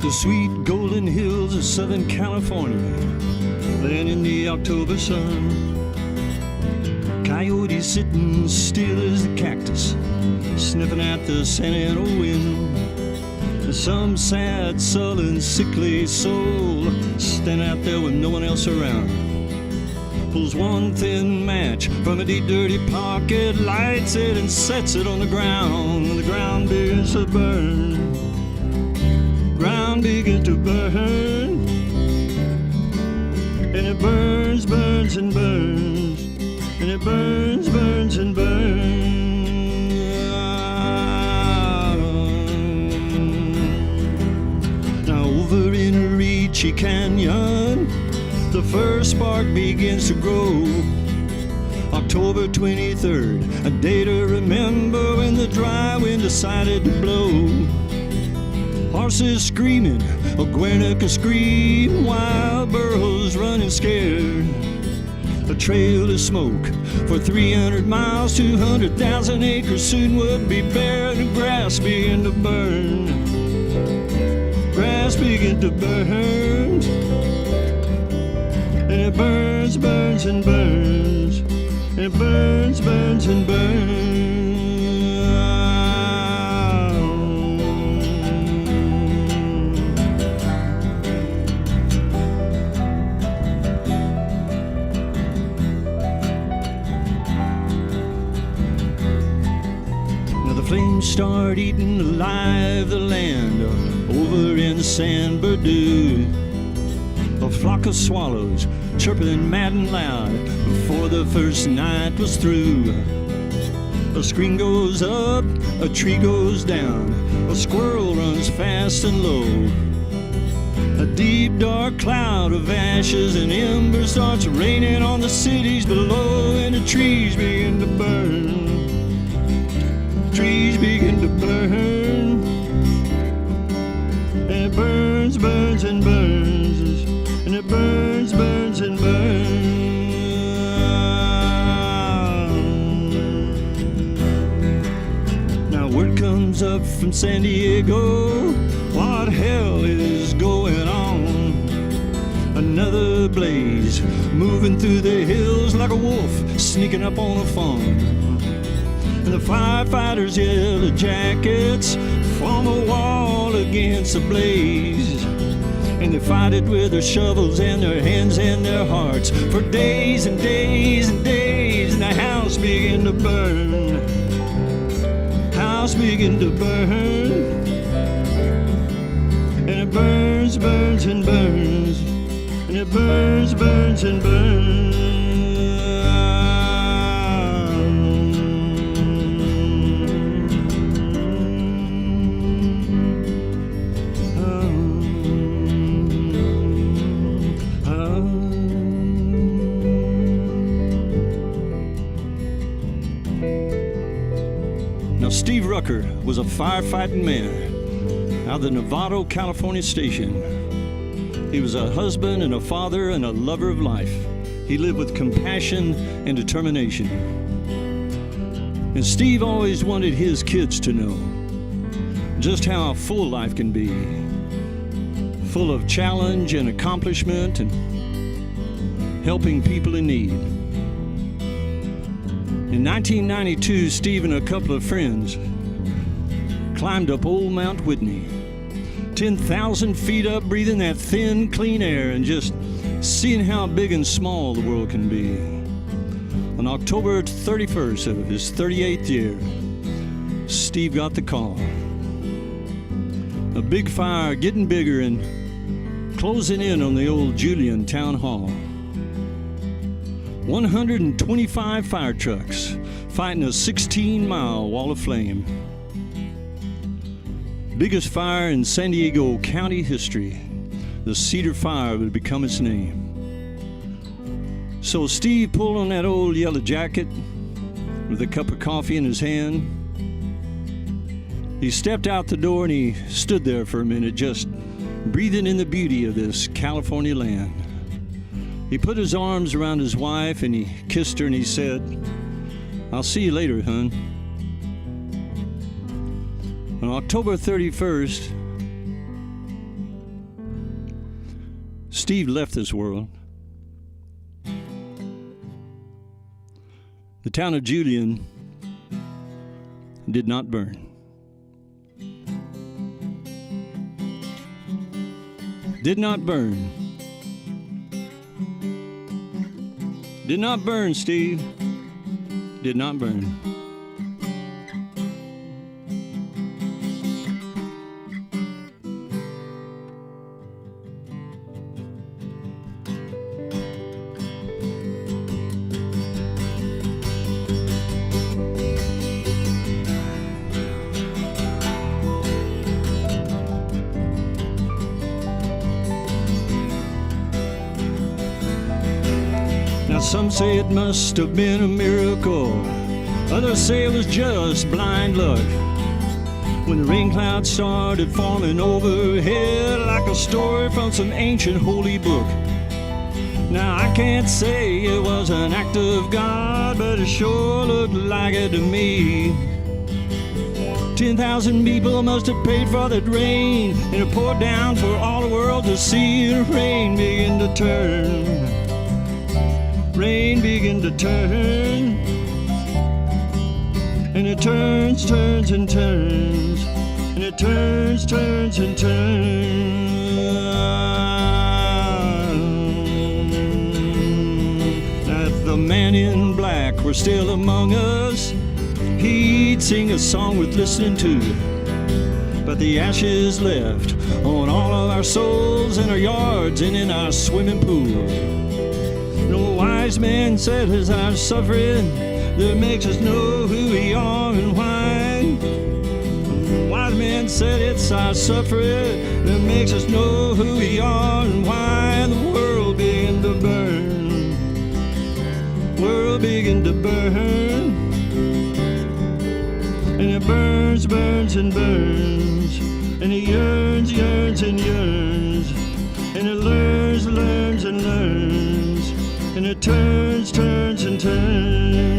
The sweet golden hills of Southern California, laying in the October sun. Coyotes sitting still as the cactus, sniffing at the Santa Ana wind. Some sad, sullen, sickly soul standing out there with no one else around. Pulls one thin match from a deep, dirty pocket, lights it and sets it on the ground. The ground begins to burn. Ground begins to burn. And it burns, burns, and burns. And it burns, burns, and burns. Now over in Ricci Canyon, the first spark begins to grow. October 23rd, a day to remember when the dry wind decided to blow. Horses screaming, a Guernica scream, wild burros running scared. A trail of smoke for 300 miles, 200,000 acres soon would be bare, and the grass began to burn. Grass began to burn. And it burns, burns, and burns. And it burns, burns, and burns. Now the flames start eating alive the land over in San Bernardino. A flock of swallows chirping mad and loud before the first night was through. A screen goes up, a tree goes down, a squirrel runs fast and low. A deep dark cloud of ashes and embers starts raining on the cities below, and the trees begin to burn. Trees begin to burn. And it burns, burns, and burns. And it burns, burns, and burns. Now word comes up from San Diego, what hell is going on? Another blaze moving through the hills like a wolf sneaking up on a fawn. And the firefighters' yellow jackets form a wall against the blaze. And they fight it with their shovels and their hands and their hearts for days and days and days. And the house began to burn. House began to burn. And it burns, burns, and burns. And it burns, burns, and burns. Now, Steve Rucker was a firefighting man out of the Novato, California station. He was a husband and a father and a lover of life. He lived with compassion and determination. And Steve always wanted his kids to know just how a full life can be, full of challenge and accomplishment and helping people in need. In 1992, Steve and a couple of friends climbed up old Mount Whitney, 10,000 feet up, breathing that thin, clean air and just seeing how big and small the world can be. On October 31st of his 38th year, Steve got the call. A big fire getting bigger and closing in on the old Julian Town Hall. 125 fire trucks fighting a 16-mile wall of flame. Biggest fire in San Diego County history. The Cedar Fire would become its name. So Steve pulled on that old yellow jacket with a cup of coffee in his hand. He stepped out the door and he stood there for a minute, just breathing in the beauty of this California land. He put his arms around his wife and he kissed her and he said, "I'll see you later, hon." On October 31st, Steve left this world, the town of Julian did not burn. Did not burn. Did not burn, Steve. Did not burn. Now some say it must have been a miracle, others say it was just blind luck. When the rain clouds started falling overhead like a story from some ancient holy book. Now I can't say it was an act of God, but it sure looked like it to me. 10,000 people must have paid for that rain, and it poured down for all the world to see. The rain begin to turn. Rain begin to turn, and it turns, turns, and turns, and it turns, turns, and turns. Now if the man in black were still among us, he'd sing a song worth listening to. But the ashes left on all of our souls, in our yards and in our swimming pool. No wise man said it's our suffering that makes us know who we are and why. No wise man said it's our suffering that makes us know who we are and why. The world began to burn. World began to burn. And it burns, burns, and burns. And it yearns, yearns, and yearns. And it learns, learns, and learns. And it turns, turns, and turns.